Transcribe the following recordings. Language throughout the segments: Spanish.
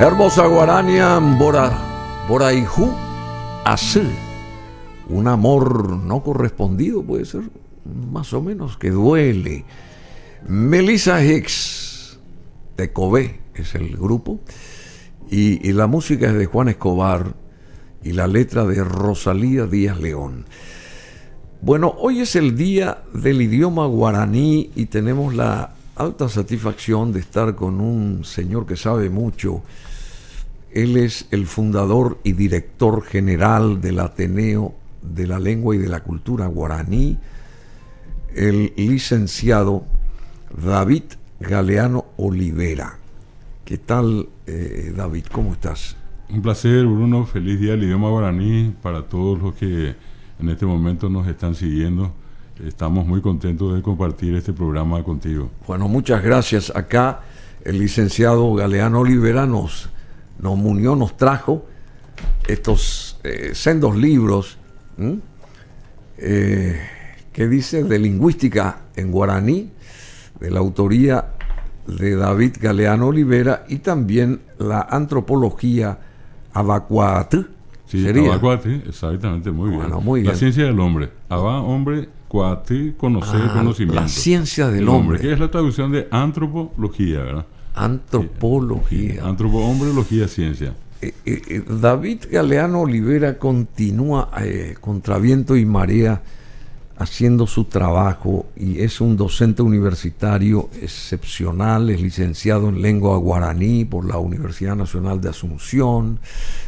Hermosa guarania, Boraijú, Así. Un amor no correspondido, puede ser, más o menos, que duele. Melissa Hicks, de Cobé, es el grupo, y la música es de Juan Escobar, y la letra de Rosalía Díaz León. Bueno, hoy es el día del idioma guaraní y tenemos la alta satisfacción de estar con un señor que sabe mucho. Él es el fundador y director general del Ateneo de la Lengua y de la Cultura Guaraní, el licenciado David Galeano Olivera. ¿Qué tal, David? ¿Cómo estás? Un placer, Bruno. Feliz día del idioma guaraní para todos los que en este momento nos están siguiendo. Estamos muy contentos de compartir este programa contigo. Bueno, muchas gracias. Acá el licenciado Galeano Olivera nos unió, nos trajo estos sendos libros que dice de lingüística en guaraní, de la autoría de David Galeano Olivera, y también la antropología abacuatl. Sí, abacuatl, exactamente, muy bien. Muy bien. La ciencia del hombre. Abá, hombre, cuatl, conocer, conocimiento. La ciencia del hombre. Que es la traducción de antropología, ¿verdad? Antropología. Antropología, ciencia. David Galeano Olivera continúa contra viento y marea haciendo su trabajo y es un docente universitario excepcional. Es licenciado en lengua guaraní por la Universidad Nacional de Asunción,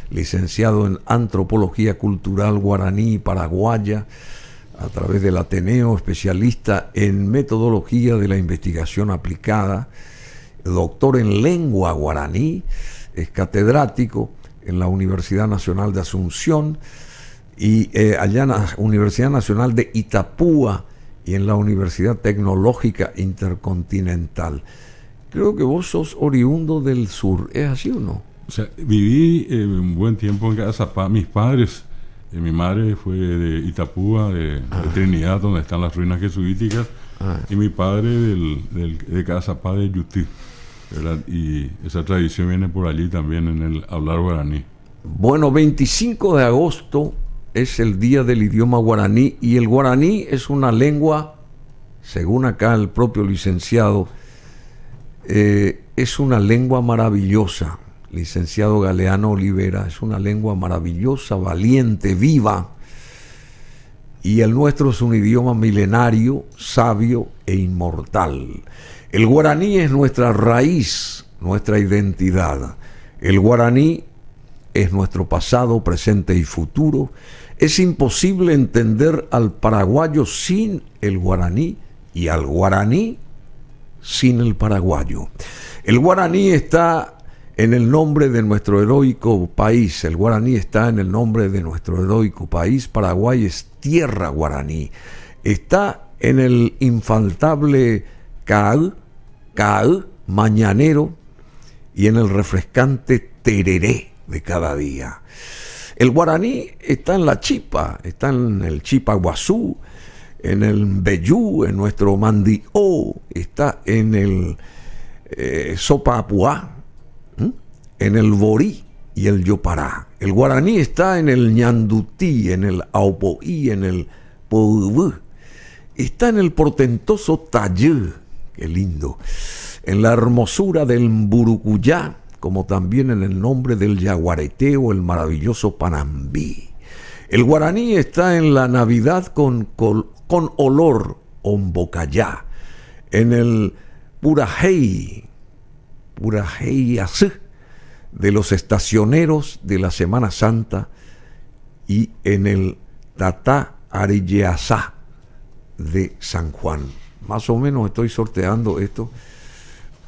licenciado en antropología cultural guaraní y paraguaya a través del Ateneo, especialista en metodología de la investigación aplicada, doctor en lengua guaraní, es catedrático en la Universidad Nacional de Asunción y allá en la Universidad Nacional de Itapúa y en la Universidad Tecnológica Intercontinental. Creo que vos sos oriundo del sur, ¿es así o no? O sea, viví un buen tiempo en Cazapá. Mis padres, mi madre fue de Itapúa, de Trinidad, donde están las ruinas jesuíticas, y mi padre de Cazapá, de Yutí, ¿verdad? Y esa tradición viene por allí también en el hablar guaraní. Bueno, 25 de agosto es el día del idioma guaraní, y el guaraní es una lengua, según acá el propio licenciado, es una lengua maravillosa. Licenciado Galeano Olivera, es una lengua maravillosa, valiente, viva, y el nuestro es un idioma milenario, sabio e inmortal. El guaraní es nuestra raíz, nuestra identidad. El guaraní es nuestro pasado, presente y futuro. Es imposible entender al paraguayo sin el guaraní y al guaraní sin el paraguayo. El guaraní está en el nombre de nuestro heroico país. El guaraní está en el nombre de nuestro heroico país. Paraguay es tierra guaraní. Está en el infaltable caal mañanero y en el refrescante tereré de cada día. El guaraní está en la chipa, está en el chipaguazú, en el mbeyú, en nuestro mandió, está en el sopapuá, en el borí y el yopará. El guaraní está en el ñandutí, en el aupoí, en el poubú. Está en el portentoso tayú, qué lindo, en la hermosura del mburucuyá, como también en el nombre del yaguareté o el maravilloso panambí. El guaraní está en la Navidad con olor ombocayá, en el purajey así, de los estacioneros de la Semana Santa, y en el tatá arilleazá de San Juan. Más o menos estoy sorteando esto,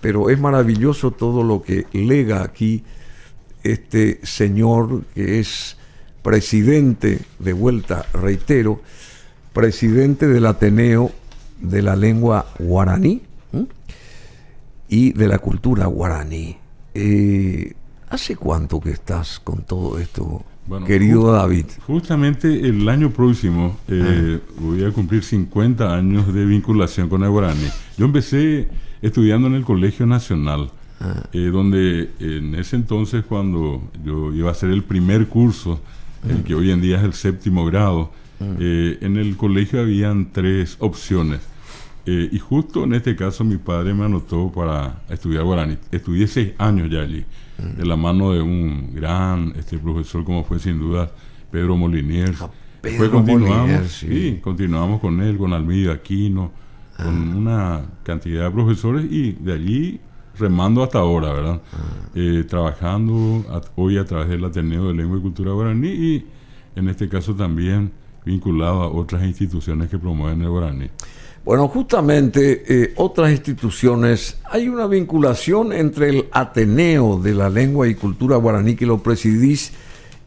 pero es maravilloso todo lo que lega aquí este señor que es presidente, de vuelta, reitero, presidente del Ateneo de la Lengua Guaraní y de la Cultura Guaraní. ¿Hace cuánto que estás con todo esto, querido David? Justamente el año próximo voy a cumplir 50 años de vinculación con el guaraní. Yo empecé estudiando en el Colegio Nacional donde en ese entonces, cuando yo iba a hacer el primer curso, el que hoy en día es el 7º grado, en el colegio habían 3 opciones. Y justo en este caso mi padre me anotó para estudiar guaraní. Estudié 6 años ya allí, de la mano de un gran profesor como fue sin duda Pedro Moliniers. Después continuamos con él, con Almida Aquino, con una cantidad de profesores, y de allí remando hasta ahora, ¿verdad? Trabajando hoy a través del Ateneo de Lengua y Cultura Guaraní, y en este caso también vinculado a otras instituciones que promueven el guaraní. Bueno, justamente otras instituciones, hay una vinculación entre el Ateneo de la Lengua y Cultura Guaraní, que lo presidís,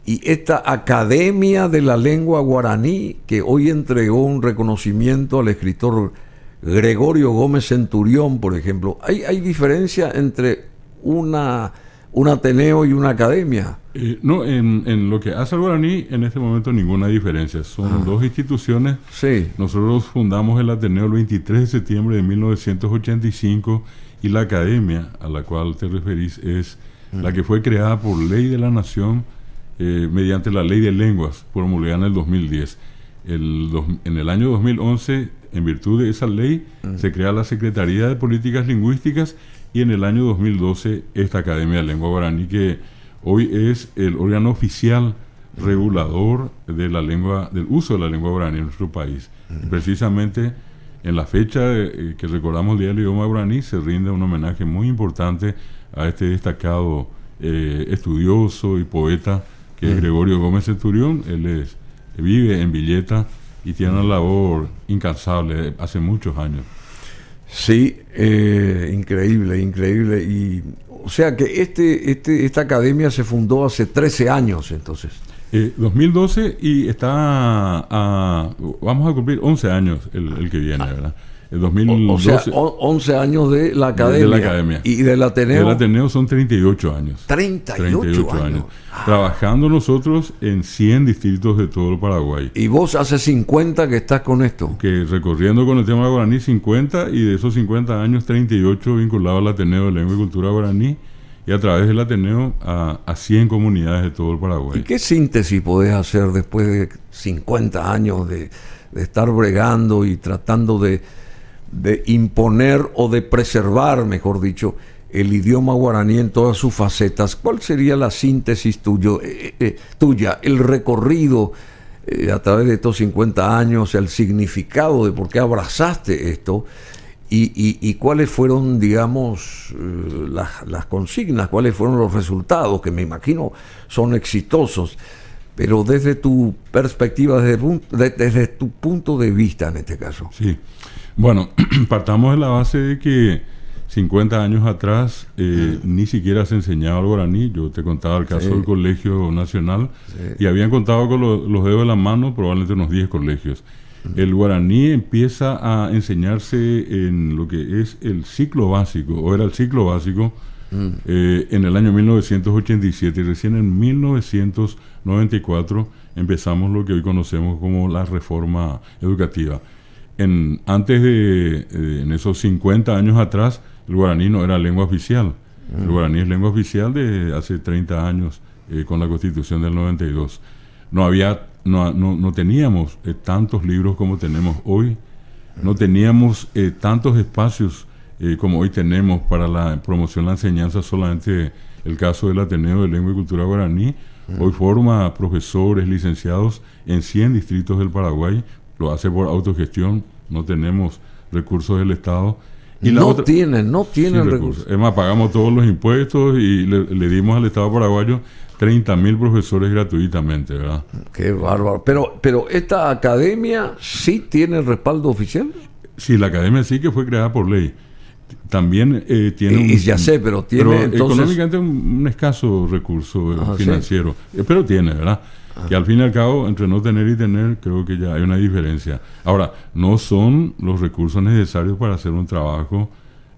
y esta Academia de la Lengua Guaraní, que hoy entregó un reconocimiento al escritor Gregorio Gómez Centurión, por ejemplo. ¿Hay diferencia entre un Ateneo y una academia? No, en lo que hace al guaraní, en este momento ninguna diferencia. Son 2 instituciones. Sí. Nosotros fundamos el Ateneo el 23 de septiembre de 1985, y la academia a la cual te referís es la que fue creada por ley de la Nación, mediante la Ley de Lenguas, promulgada en el 2010. En el año 2011, en virtud de esa ley, se crea la Secretaría de Políticas Lingüísticas, y en el año 2012 esta Academia de Lengua Guaraní, que hoy es el órgano oficial regulador de la lengua, del uso de la lengua guaraní en nuestro país. Precisamente en la fecha que recordamos el Día del Idioma Guaraní, se rinde un homenaje muy importante a este destacado estudioso y poeta que es Gregorio Gómez Centurión. Él vive en Villeta y tiene una labor incansable hace muchos años. Sí, increíble. Y, o sea que esta academia se fundó hace 13 años, entonces. 2012, y vamos a cumplir 11 años el que viene, ¿verdad? El 2012, o sea, 11 años de la academia. De la academia. ¿Y del Ateneo? Del Ateneo son 38 años. 38 años. Trabajando nosotros en 100 distritos de todo el Paraguay. ¿Y vos hace 50 que estás con esto? Que recorriendo con el tema guaraní 50, y de esos 50 años 38 vinculados al Ateneo de Lengua y Cultura Guaraní, y a través del Ateneo a 100 comunidades de todo el Paraguay. ¿Y qué síntesis podés hacer después de 50 años de estar bregando y tratando de imponer o de preservar, mejor dicho, el idioma guaraní en todas sus facetas? ¿Cuál sería la síntesis tuya, el recorrido a través de estos 50 años, el significado de por qué abrazaste esto, y cuáles fueron, digamos, las consignas, cuáles fueron los resultados, que me imagino son exitosos, pero desde tu perspectiva, desde tu punto de vista en este caso? Sí. Bueno, partamos de la base de que 50 años atrás ni siquiera se enseñaba el guaraní. Yo te contaba el caso del Colegio Nacional, y habían contado con los dedos de la mano probablemente unos 10 colegios. El guaraní empieza a enseñarse en lo que es el ciclo básico, o era el ciclo básico, en el año 1987, y recién en 1994 empezamos lo que hoy conocemos como la reforma educativa. En esos 50 años atrás, el guaraní no era lengua oficial. El guaraní es lengua oficial de hace 30 años, con la Constitución del 92. No teníamos tantos libros como tenemos hoy. No teníamos tantos espacios como hoy tenemos para la promoción, la enseñanza. Solamente el caso del Ateneo de Lengua y Cultura Guaraní hoy forma profesores, licenciados en 100 distritos del Paraguay. Lo hace por autogestión, no tenemos recursos del Estado. Y no tienen recursos. Es más, pagamos todos los impuestos y le dimos al Estado paraguayo 30.000 profesores gratuitamente, ¿verdad? Qué bárbaro. Pero ¿esta academia sí tiene respaldo oficial? Sí, la academia sí, que fue creada por ley. También tiene ya sé, pero tiene entonces económicamente un escaso recurso financiero. Sí. Pero tiene, ¿verdad? Que al fin y al cabo, entre no tener y tener, creo que ya hay una diferencia. Ahora, no son los recursos necesarios para hacer un trabajo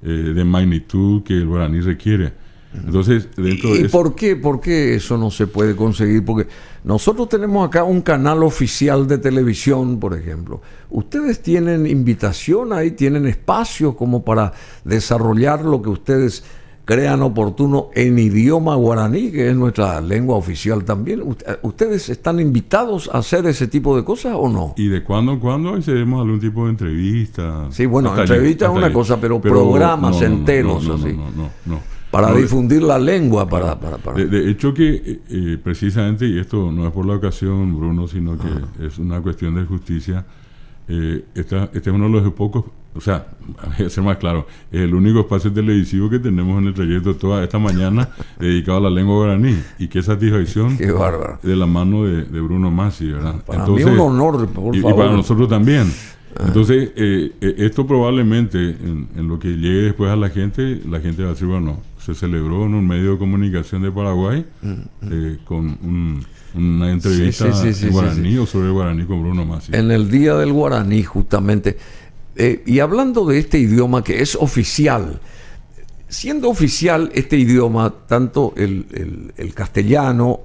de magnitud que el guaraní requiere. Entonces, ¿Y por qué eso no se puede conseguir? Porque nosotros tenemos acá un canal oficial de televisión, por ejemplo. ¿Ustedes tienen invitación ahí? ¿Tienen espacios como para desarrollar lo que ustedes crean oportuno en idioma guaraní, que es nuestra lengua oficial también. ¿Ustedes están invitados a hacer ese tipo de cosas o no? Y de cuando en cuando hacemos algún tipo de entrevista. Sí, bueno, entrevista es una cosa, pero programas enteros así. No. Para difundir la lengua. De hecho que precisamente, y esto no es por la ocasión, Bruno, sino que es una cuestión de justicia, este es uno de los pocos, o sea, voy a ser más claro, es el único espacio televisivo que tenemos en el trayecto toda esta mañana dedicado a la lengua guaraní. Y qué satisfacción. Qué bárbaro. De la mano de Bruno Masi, ¿verdad? Para mí un honor, por favor. Y para nosotros también. Entonces, esto probablemente, en lo que llegue después a la gente va a decir, bueno, se celebró en un medio de comunicación de Paraguay con una entrevista en guaraní o sobre el guaraní con Bruno Masi. En el Día del Guaraní, justamente. Y hablando de este idioma que es oficial, siendo oficial este idioma, tanto el castellano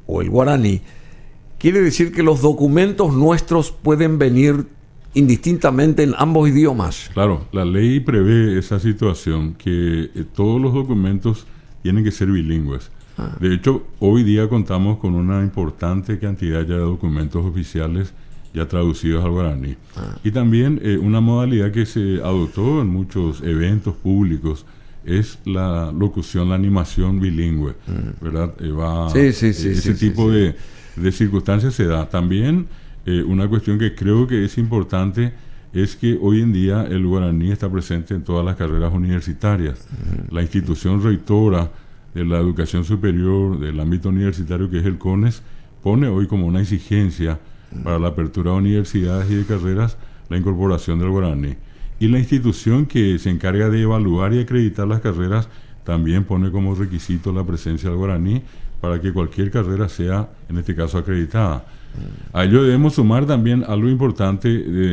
o el guaraní, quiere decir que los documentos nuestros pueden venir indistintamente en ambos idiomas. Claro, la ley prevé esa situación, que todos los documentos tienen que ser bilingües. De hecho, hoy día contamos con una importante cantidad ya de documentos oficiales ya traducidos al guaraní. Y también una modalidad que se adoptó en muchos eventos públicos es la locución, la animación bilingüe, ¿verdad? Ese tipo de circunstancias se da. También una cuestión que creo que es importante es que hoy en día el guaraní está presente en todas las carreras universitarias. La institución rectora de la educación superior del ámbito universitario, que es el CONES, pone hoy como una exigencia para la apertura de universidades y de carreras la incorporación del guaraní. Y la institución que se encarga de evaluar y acreditar las carreras también pone como requisito la presencia del guaraní para que cualquier carrera sea, en este caso, acreditada. A ello debemos sumar también algo importante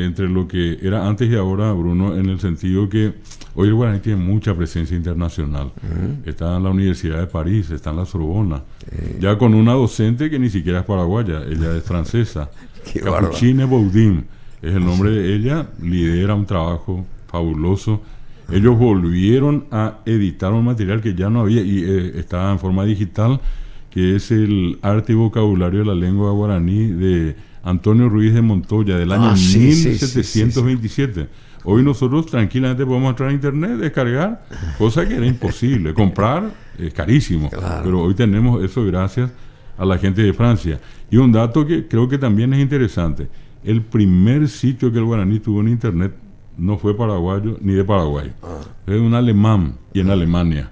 entre lo que era antes y ahora, Bruno, en el sentido que hoy el guaraní tiene mucha presencia internacional. Está en la Universidad de París, está en la Sorbona, ya con una docente que ni siquiera es paraguaya, ella es francesa. Capuchine Boudin es el nombre de ella, lidera un trabajo fabuloso. Ellos volvieron a editar un material que ya no había y estaba en forma digital, que es el arte y vocabulario de la lengua guaraní de Antonio Ruiz de Montoya del año 1727. Hoy nosotros tranquilamente podemos entrar a internet, descargar, cosa que era imposible. Comprar es carísimo, pero hoy tenemos eso gracias a la gente de Francia. Y un dato que creo que también es interesante: el primer sitio que el guaraní tuvo en internet no fue paraguayo ni de Paraguay, es un alemán y en Alemania.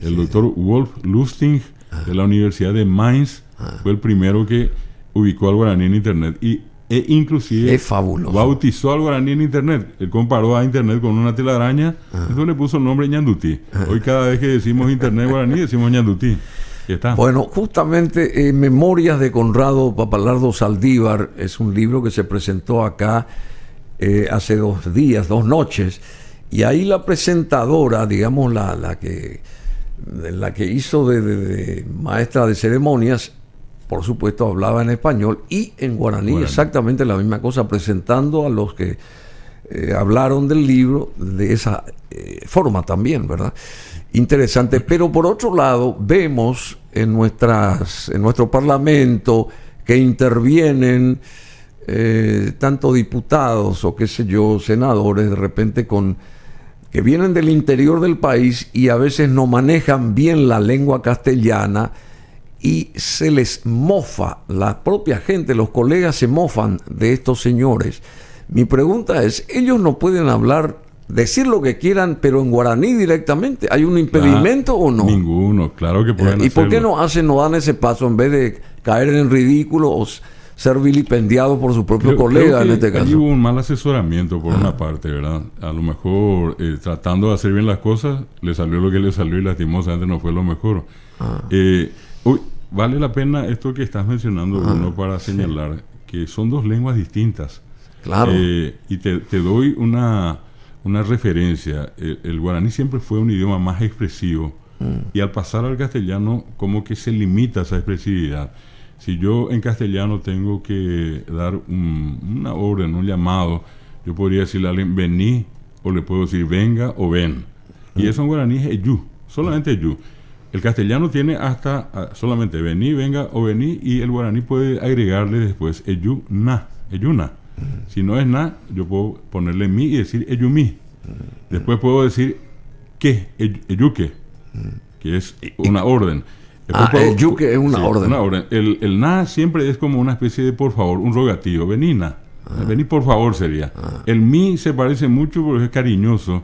El doctor Wolf Lustig de la Universidad de Mainz fue el primero que ubicó al guaraní en internet e inclusive es fabuloso. Bautizó al guaraní en internet. Él comparó a internet con una telaraña, entonces le puso el nombre ñandutí. Hoy cada vez que decimos internet guaraní decimos ñandutí. Está. Bueno, justamente Memorias de Conrado Papalardo Saldívar es un libro que se presentó acá hace 2 días, 2 noches, y ahí la presentadora, digamos la que hizo de maestra de ceremonias, por supuesto hablaba en español y en guaraní, exactamente la misma cosa, presentando a los que hablaron del libro de esa forma también, ¿verdad? Interesante. Pero por otro lado, vemos en nuestro parlamento que intervienen tanto diputados o qué sé yo, senadores, de repente que vienen del interior del país y a veces no manejan bien la lengua castellana y se les mofa, la propia gente, los colegas se mofan de estos señores. Mi pregunta es, ellos no pueden decir lo que quieran, pero en guaraní directamente. ¿Hay un impedimento o no? Ninguno, claro que pueden ¿Y por qué hacerlo. no dan ese paso en vez de caer en ridículo o ser vilipendiados por su propio colega creo en este caso? Allí hubo un mal asesoramiento por una parte, ¿verdad? A lo mejor tratando de hacer bien las cosas, le salió lo que le salió y lastimosamente no fue lo mejor. Vale la pena esto que estás mencionando, Bruno, para señalar que son 2 lenguas distintas. Claro. Y te doy una referencia. El guaraní siempre fue un idioma más expresivo y al pasar al castellano como que se limita esa expresividad. Si yo en castellano tengo que dar una orden, un llamado, yo podría decirle a alguien vení, o le puedo decir venga o ven. Y eso en guaraní es eyú. O solamente yu. El castellano tiene hasta solamente vení, venga o vení, y el guaraní puede agregarle después eyu, na, eyuna. Si no es na, yo puedo ponerle mi y decir eyumi. Después puedo decir que, eyuque, que es una orden. Eyuque es una orden. Una orden. El na siempre es como una especie de por favor, un rogativo. Vení na. Vení por favor sería. El mi se parece mucho porque es cariñoso.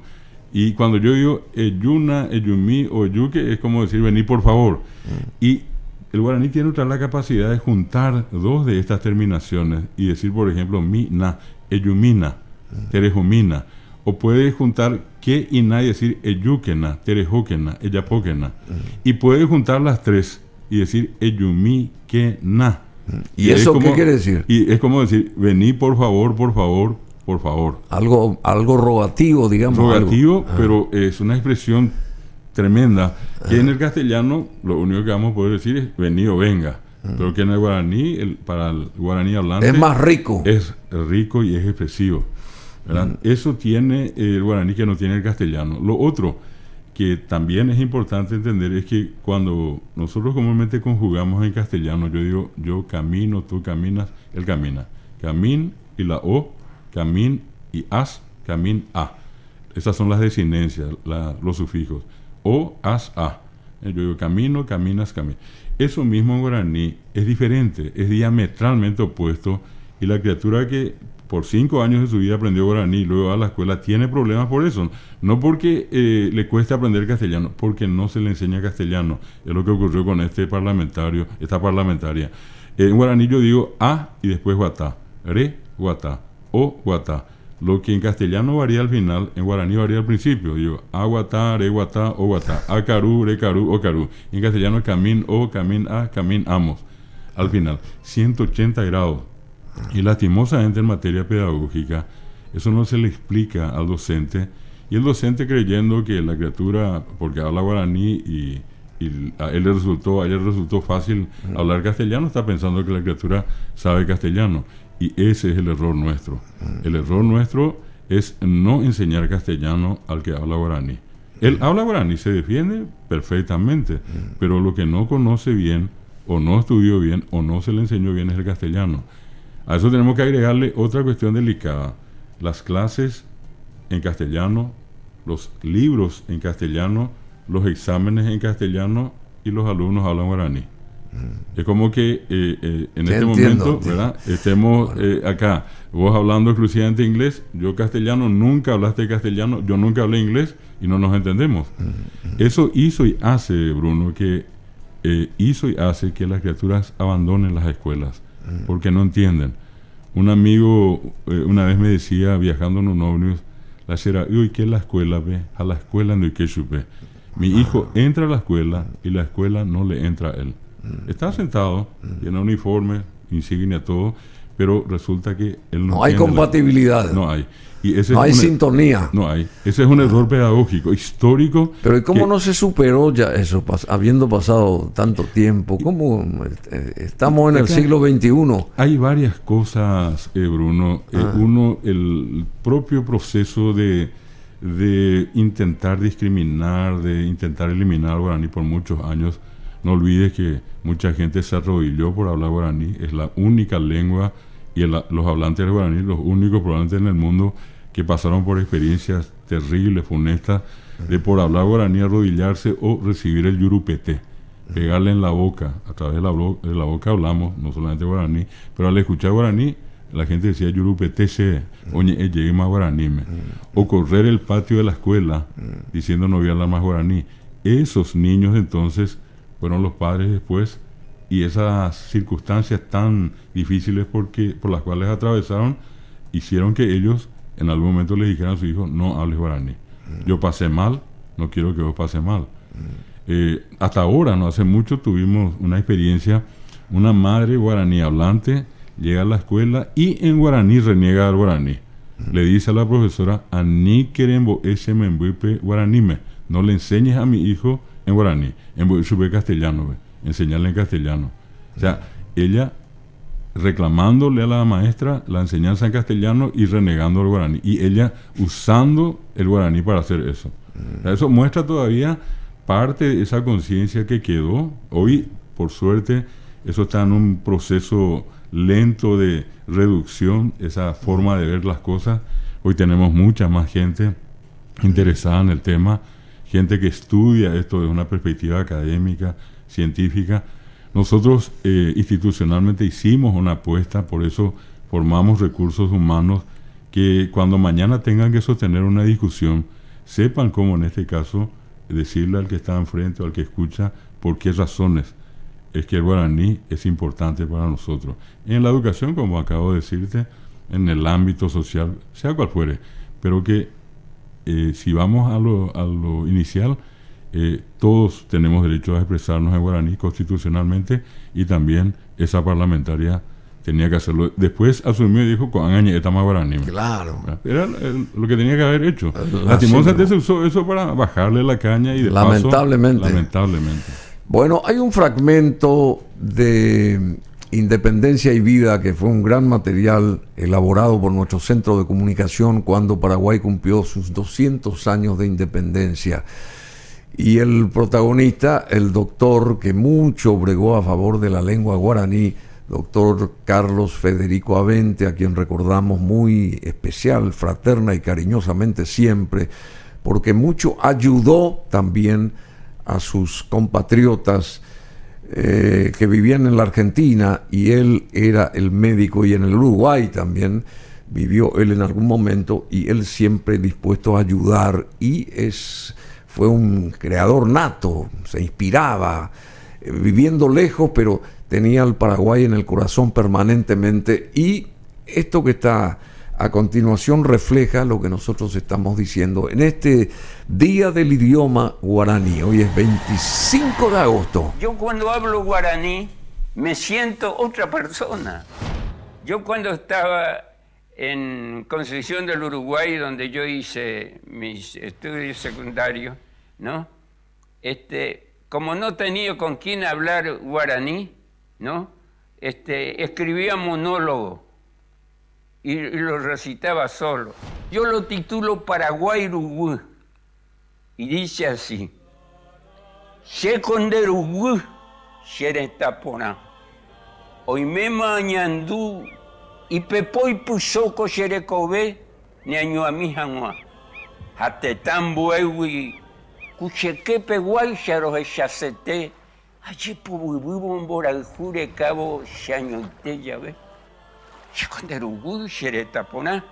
Y cuando yo digo eyuna, eyumi o eyuque, es como decir vení por favor. Y el guaraní tiene la capacidad de juntar dos de estas terminaciones y decir, por ejemplo, mi, na, eyumina, terejumina. O puede juntar que y na y decir eyuquena, terejoquena, eyapoquena. Y puede juntar las tres y decir eyumi, que, na. ¿Y eso como, qué quiere decir? Y es como decir, vení por favor, por favor, por favor. Algo rogativo, digamos. Rogativo, pero es una expresión tremenda, que en el castellano lo único que vamos a poder decir es vení o venga, pero que en el guaraní, para el guaraní hablante, es más rico. Es rico y es expresivo, ¿verdad? Eso tiene el guaraní que no tiene el castellano. Lo otro que también es importante entender es que cuando nosotros comúnmente conjugamos en castellano, yo digo yo camino, tú caminas, él camina. Camin y la o, camin y as, camin a. Esas son las desinencias, los sufijos. O, as, a. Yo digo camino, caminas, caminas. Eso mismo en guaraní es diferente, es diametralmente opuesto, y la criatura que por 5 años de su vida aprendió guaraní y luego va a la escuela tiene problemas por eso. No porque le cueste aprender castellano, porque no se le enseña castellano. Es lo que ocurrió con esta parlamentaria. En guaraní yo digo a y después guatá, re, guatá, o, guatá. Lo que en castellano varía al final, en guaraní varía al principio. Digo, a guatá, re guatá, o guatá, a carú, re carú, o carú. En castellano, camín, o, camín, a, camín, amos. Al final, 180 grados. Y lastimosamente en materia pedagógica, eso no se le explica al docente. Y el docente creyendo que la criatura, porque habla guaraní y a ella le resultó fácil hablar castellano, está pensando que la criatura sabe castellano. Y ese es el error nuestro. El error nuestro es no enseñar castellano al que habla guaraní. Él habla guaraní, se defiende perfectamente, pero lo que no conoce bien, o no estudió bien, o no se le enseñó bien es el castellano. A eso tenemos que agregarle otra cuestión delicada. Las clases en castellano, los libros en castellano, los exámenes en castellano, y los alumnos hablan guaraní. Es como que en este momento, ¿verdad? Estemos acá, vos hablando exclusivamente inglés, yo castellano, nunca hablaste castellano, yo nunca hablé inglés y no nos entendemos. Eso hizo y hace, Bruno, que las criaturas abandonen las escuelas porque no entienden. Un amigo una vez me decía, viajando en un ómnibus, la será, uy, ¿qué es la escuela? Ve, a la escuela no hay que chupe. Mi hijo entra a la escuela y la escuela no le entra a él. Está sentado, tiene uniforme, insignia, todo, pero resulta que él no hay compatibilidad. No hay. Y ese no hay sintonía. No hay. Ese es un error pedagógico, histórico. Pero ¿y cómo no se superó ya eso, habiendo pasado tanto tiempo? ¿Cómo estamos en el siglo XXI? Hay varias cosas, Bruno. Uno, el propio proceso de intentar discriminar, de intentar eliminar al guaraní por muchos años. No olvides que mucha gente se arrodilló por hablar guaraní. Es la única lengua, y los hablantes del guaraní, los únicos probablemente en el mundo que pasaron por experiencias terribles, funestas, de por hablar guaraní arrodillarse o recibir el yurupete, pegarle en la boca. A través de la boca hablamos, no solamente guaraní, pero al escuchar guaraní, la gente decía yurupete se, oye, llegue más guaraní. O correr el patio de la escuela diciendo no voy a hablar más guaraní. Esos niños entonces fueron los padres después, y esas circunstancias tan difíciles por las cuales atravesaron hicieron que ellos en algún momento les dijeran a su hijo, no hables guaraní. Yo pasé mal, no quiero que vos pases mal. Hasta ahora, no hace mucho, tuvimos una experiencia. Una madre guaraní hablante llega a la escuela y en guaraní reniega al guaraní. Le dice a la profesora, ani querembo ese membuipe guaranime, no le enseñes a mi hijo en guaraní, en sube castellano, enseñarle en castellano. O sea, ella reclamándole a la maestra la enseñanza en castellano y renegando el guaraní, y ella usando el guaraní para hacer eso. O sea, eso muestra todavía parte de esa conciencia que quedó, hoy, por suerte, eso está en un proceso lento de reducción, esa forma de ver las cosas. Hoy tenemos mucha más gente interesada en el tema, gente que estudia esto desde una perspectiva académica, científica. Nosotros institucionalmente hicimos una apuesta, por eso formamos recursos humanos que cuando mañana tengan que sostener una discusión, sepan cómo en este caso decirle al que está enfrente o al que escucha por qué razones es que el guaraní es importante para nosotros. En la educación, como acabo de decirte, en el ámbito social, sea cual fuere, pero que si vamos a lo inicial, todos tenemos derecho a expresarnos en guaraní constitucionalmente, y también esa parlamentaria tenía que hacerlo. Después asumió y dijo, estamos guaraní. Claro. Era lo que tenía que haber hecho. Lastimosamente se usó eso para bajarle la caña y de lamentablemente. Paso, lamentablemente. Bueno, hay un fragmento de Independencia y Vida que fue un gran material elaborado por nuestro centro de comunicación cuando Paraguay cumplió sus 200 años de independencia. Y el protagonista, el doctor que mucho bregó a favor de la lengua guaraní, doctor Carlos Federico Avente, a quien recordamos muy especial, fraterna y cariñosamente siempre, porque mucho ayudó también a sus compatriotas que vivían en la Argentina, y él era el médico, y en el Uruguay también vivió él en algún momento, y él siempre dispuesto a ayudar, y fue un creador nato, se inspiraba, viviendo lejos, pero tenía al Paraguay en el corazón permanentemente, y esto que está a continuación refleja lo que nosotros estamos diciendo en este Día del Idioma Guaraní. Hoy es 25 de agosto. Yo cuando hablo guaraní me siento otra persona. Yo cuando estaba en Concepción del Uruguay, donde yo hice mis estudios secundarios, ¿no? Como no tenía con quién hablar guaraní, ¿no? Escribía monólogo y lo recitaba solo. Yo lo titulo Paraguay-Uruguay y dice así: Shekonderuguay, Sheretapona, Oime mañandú y pepoy pusoko Sherekobe, Neañuami Hanua, Hatetambuewi, Kuchekepe Guaycharo Echacete, Achipububumbora Cabo Shañoite, ya ves. Shekonderuguay, Sheretapona,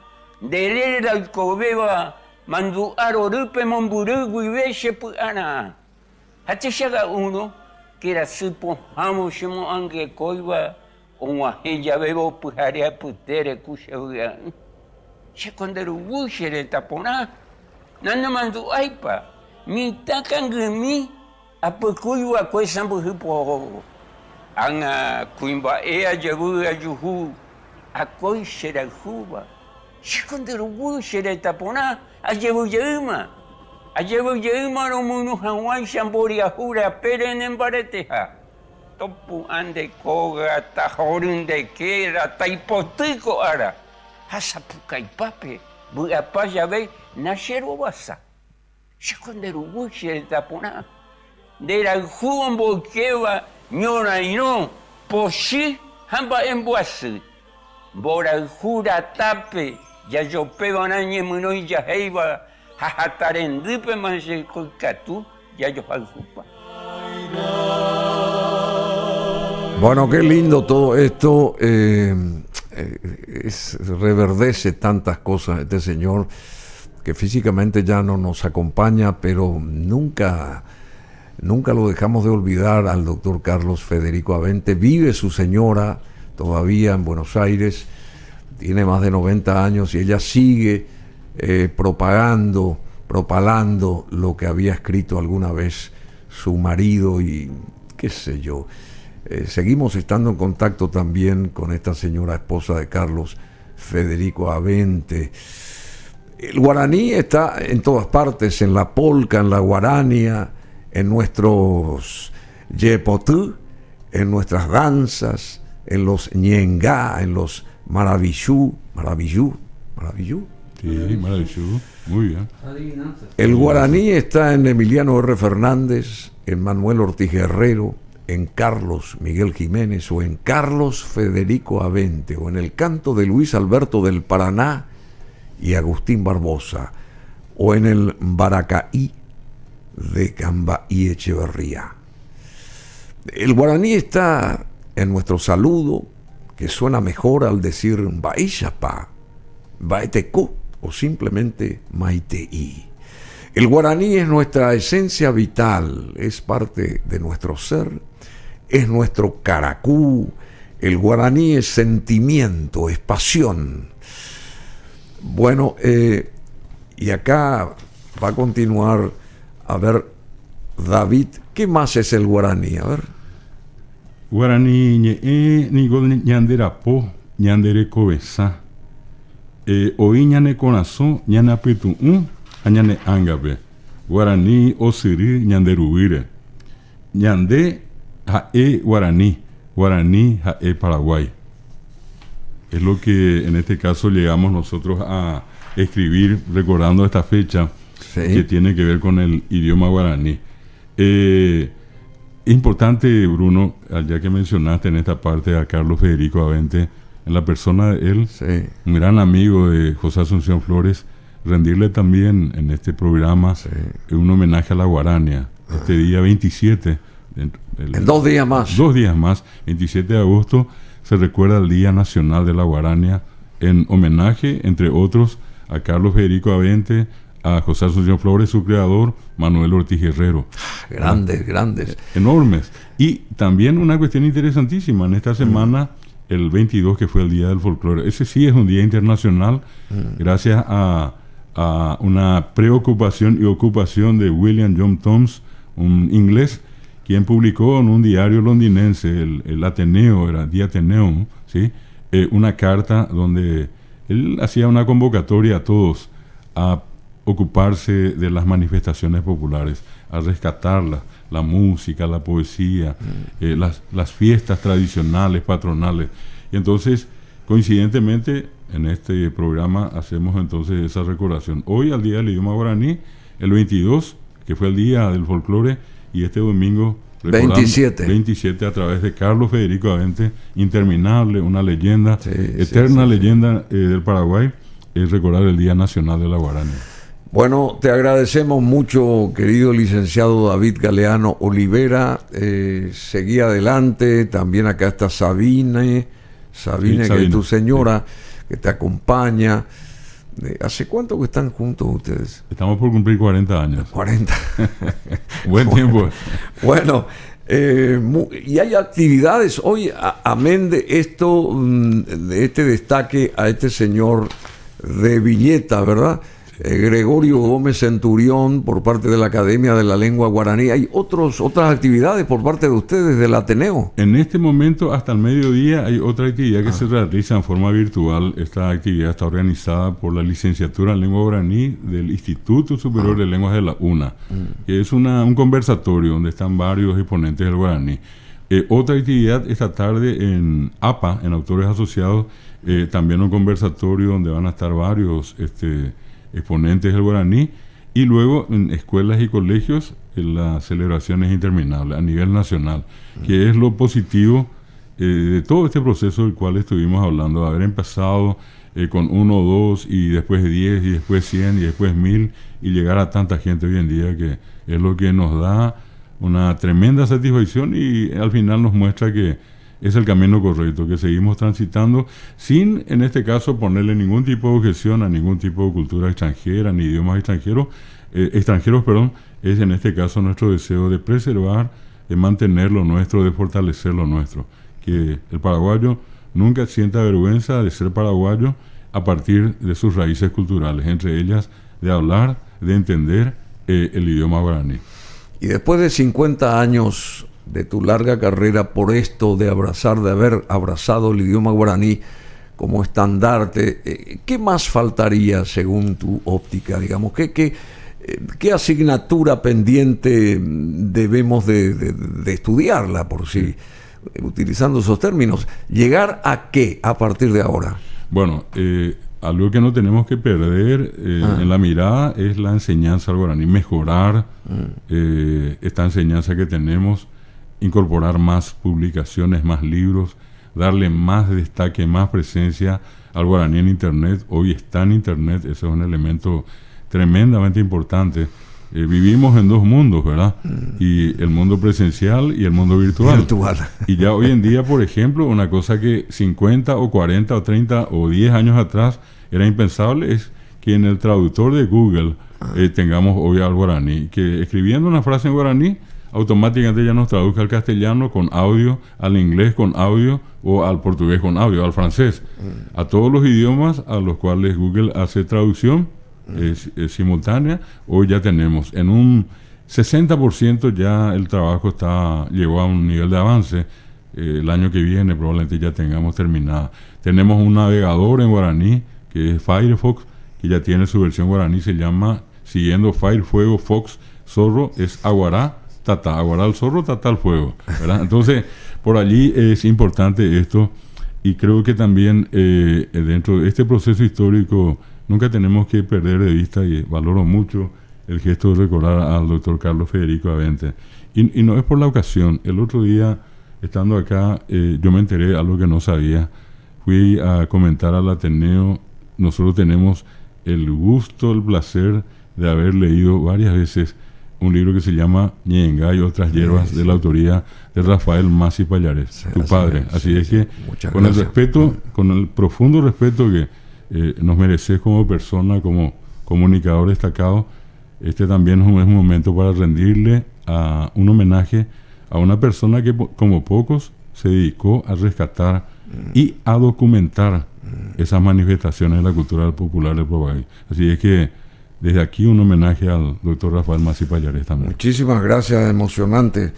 Delera el Cobeba, Mandu Arorupe Momburugu ve Shepuana. Hatishaga uno, que era Sipo Hamo Shimo Ange Koiba, Omaheya Bebo Pujaria Putere Kushaga. Shekonderuguay, Sheretapona, Nana Mandu Aipa, Mitakangami, Apukuiwa Kwesambu Hipo, Anga Kuimba Ea Jabu Ajuhu. Akoi Sherajuba, Shekonderuguay, Sheretapona, Ajebuyeuma, no Munu Hawaii, Shamboria Jura, Peren en Bareteja, Topu Ande Koga, Tajorin de Kera, Taipotico Ara, Hasapucaipape, Buapaya Bay, Nashero Basa, Shekonderuguay, Sheretapona, de la Juan Boqueva, Ñora y no, Poshi, Hamba en Boasi. Bora jura tape, ya yo pego anañe muno y ya heiba, jajatarendipe manche colcatú, ya yo faljupa. Bueno, qué lindo todo esto, reverdece tantas cosas este señor que físicamente ya no nos acompaña, pero nunca lo dejamos de olvidar al doctor Carlos Federico Avente. Vive su señora todavía en Buenos Aires, tiene más de 90 años y ella sigue propalando lo que había escrito alguna vez su marido y qué sé yo. Seguimos estando en contacto también con esta señora esposa de Carlos Federico Avente. El guaraní está en todas partes, en la polca, en la guarania, en nuestros yepotú, en nuestras danzas, en los ñengá, en los maravillú, Sí, maravilloso. Muy bien. El guaraní está en Emiliano R. Fernández, en Manuel Ortiz Guerrero, en Carlos Miguel Jiménez o en Carlos Federico Avente o en el canto de Luis Alberto del Paraná y Agustín Barbosa o en el Baracaí de Cambaí Echeverría. El guaraní está en nuestro saludo, que suena mejor al decir Baishapa, Baeteco o simplemente Maiteí. El guaraní es nuestra esencia vital, es parte de nuestro ser, es nuestro caracú. El guaraní es sentimiento, es pasión. Bueno, y acá va a continuar, a ver, David, ¿qué más es el guaraní? A ver. Guaraní ni gol ñanderapo, ñandere cobesa. Oí ñane corazón, ñane apitu ñane angabe. Guaraní osiri ñanderuire. Ñande jae guaraní, guaraní jae Paraguay. Es lo que en este caso llegamos nosotros a escribir recordando esta fecha, sí, que tiene que ver con el idioma guaraní. Importante, Bruno, ya que mencionaste en esta parte a Carlos Federico Avente, en la persona de él, sí, un gran amigo de José Asunción Flores, rendirle también en este programa, sí, un homenaje a la Guarania. Este día 27, en 2 días más. 2 días más, 27 de agosto, se recuerda el Día Nacional de la Guarania, en homenaje, entre otros, a Carlos Federico Avente, a José Asunción Flores, su creador, Manuel Ortiz Guerrero. Grandes, grandes. Enormes. Y también una cuestión interesantísima, en esta semana, el 22, que fue el Día del Folclore. Ese sí es un día internacional, gracias a una preocupación y ocupación de William John Thoms, un inglés, quien publicó en un diario londinense, el Ateneo, era The Athenaeum, ¿sí? Una carta donde él hacía una convocatoria a todos a ocuparse de las manifestaciones populares, a rescatarlas, la música, la poesía, las fiestas tradicionales, patronales. Y entonces, coincidentemente, en este programa hacemos entonces esa recordación. Hoy, al Día del Idioma Guaraní, el 22, que fue el Día del Folclore, y este domingo 27 a través de Carlos Federico Avente, interminable, una leyenda, sí, eterna, sí, leyenda del Paraguay, es recordar el Día Nacional de la Guarania. Bueno, te agradecemos mucho, querido licenciado David Galeano Olivera. Seguí adelante. También acá está Sabine, sí, que es tu señora, sí, que te acompaña. ¿Hace cuánto que están juntos ustedes? Estamos por cumplir 40 años. 40. Buen tiempo. Bueno, y hay actividades hoy, amén de esto, de este destaque a este señor de Viñeta, ¿verdad? Gregorio Gómez Centurión, por parte de la Academia de la Lengua Guaraní. ¿Hay otras actividades por parte de ustedes del Ateneo? En este momento, hasta el mediodía, hay otra actividad que se realiza en forma virtual. Esta actividad está organizada por la licenciatura en Lengua Guaraní del Instituto Superior de Lenguas de la UNA, que es un conversatorio donde están varios exponentes del guaraní. Otra actividad esta tarde en APA, en Autores Asociados, también un conversatorio donde van a estar varios exponentes del guaraní, y luego en escuelas y colegios las celebraciones interminables a nivel nacional, que es lo positivo de todo este proceso del cual estuvimos hablando, de haber empezado con 1 o 2 y después 10 y después 100 y después 1000 y llegar a tanta gente hoy en día, que es lo que nos da una tremenda satisfacción y al final nos muestra que es el camino correcto, que seguimos transitando sin, en este caso, ponerle ningún tipo de objeción a ningún tipo de cultura extranjera, ni idiomas extranjeros, es en este caso nuestro deseo de preservar, de mantener lo nuestro, de fortalecer lo nuestro. Que el paraguayo nunca sienta vergüenza de ser paraguayo a partir de sus raíces culturales, entre ellas de hablar, de entender el idioma guaraní. Y después de 50 años de tu larga carrera por esto de haber abrazado el idioma guaraní como estandarte, ¿qué más faltaría según tu óptica? Digamos, ¿qué asignatura pendiente debemos de estudiarla, por si, utilizando esos términos? ¿Llegar a qué a partir de ahora? Bueno, algo que no tenemos que perder en la mirada es la enseñanza al guaraní, mejorar esta enseñanza que tenemos, incorporar más publicaciones, más libros, darle más destaque, más presencia al guaraní en Internet. Hoy está en Internet, eso es un elemento tremendamente importante. Vivimos en dos mundos, ¿verdad? Y el mundo presencial y el mundo virtual. Y ya hoy en día, por ejemplo, una cosa que 50 o 40 o 30 o 10 años atrás era impensable es que en el traductor de Google tengamos hoy al guaraní, que escribiendo una frase en guaraní automáticamente ya nos traduzca al castellano con audio, al inglés con audio o al portugués con audio, al francés, a todos los idiomas a los cuales Google hace traducción simultánea. Hoy ya tenemos en un 60% ya el trabajo llegó a un nivel de avance. El año que viene probablemente ya tengamos terminada. Tenemos un navegador en guaraní que es Firefox, que ya tiene su versión guaraní, se llama, siguiendo Fire, Fuego, Fox, Zorro, es Aguará, Tata, Aguará al zorro, Tata al fuego, ¿verdad? Entonces, por allí es importante esto, y creo que también dentro de este proceso histórico nunca tenemos que perder de vista, y valoro mucho el gesto de recordar al doctor Carlos Federico Avente. Y no es por la ocasión. El otro día, estando acá, yo me enteré de algo que no sabía. Fui a comentar al Ateneo. Nosotros tenemos el gusto, el placer de haber leído varias veces un libro que se llama Ñenga y otras hierbas, de la autoría de Rafael Masi Pallares, tu padre. Así es que, con el respeto, con el profundo respeto que nos mereces como persona, como comunicador destacado, este también es un momento para rendirle un homenaje a una persona que, como pocos, se dedicó a rescatar y a documentar esas manifestaciones de la cultura popular del Pueblo. Así es que desde aquí un homenaje al doctor Rafael Masi Pallares también. Muchísimas gracias, emocionante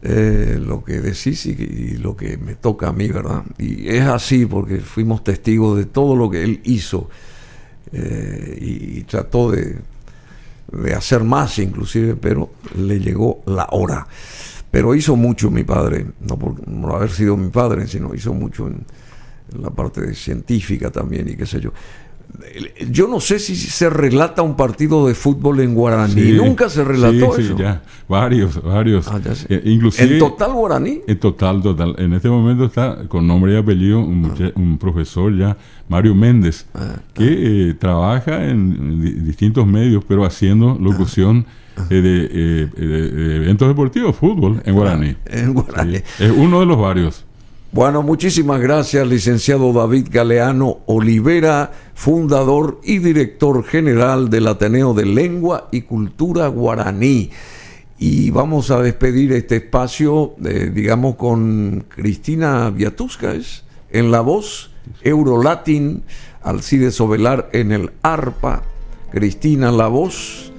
lo que decís y lo que me toca a mí, ¿verdad? Y es así porque fuimos testigos de todo lo que él hizo y trató de hacer más inclusive, pero le llegó la hora. Pero hizo mucho mi padre, no por haber sido mi padre, sino hizo mucho en la parte científica también y qué sé yo. Yo no sé si se relata un partido de fútbol en guaraní. Sí, nunca se relató eso. Sí, ya. Varios. Inclusive, ¿en total guaraní? En total. En este momento está con nombre y apellido un profesor ya, Mario Méndez, que trabaja en distintos medios, pero haciendo locución de eventos deportivos, fútbol, en guaraní. En guaraní. Sí, es uno de los varios. Bueno, muchísimas gracias, licenciado David Galeano Olivera, fundador y director general del Ateneo de Lengua y Cultura Guaraní. Y vamos a despedir este espacio, digamos, con Cristina Viatusca, en la voz, Eurolatin, Alcides Ovelar en el arpa, Cristina en la voz,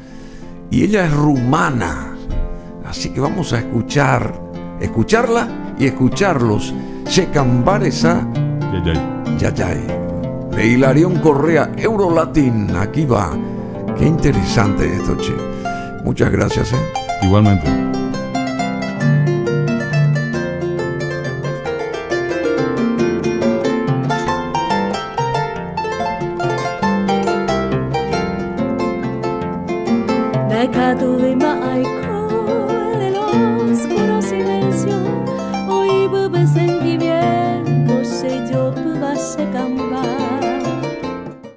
y ella es rumana. Así que vamos a escucharla y escucharlos. Checambaresa Yayay de Hilarión Correa, Eurolatin. Aquí va. Qué interesante esto, che. Muchas gracias, Igualmente. Del oscuro silencio, hoy bebes en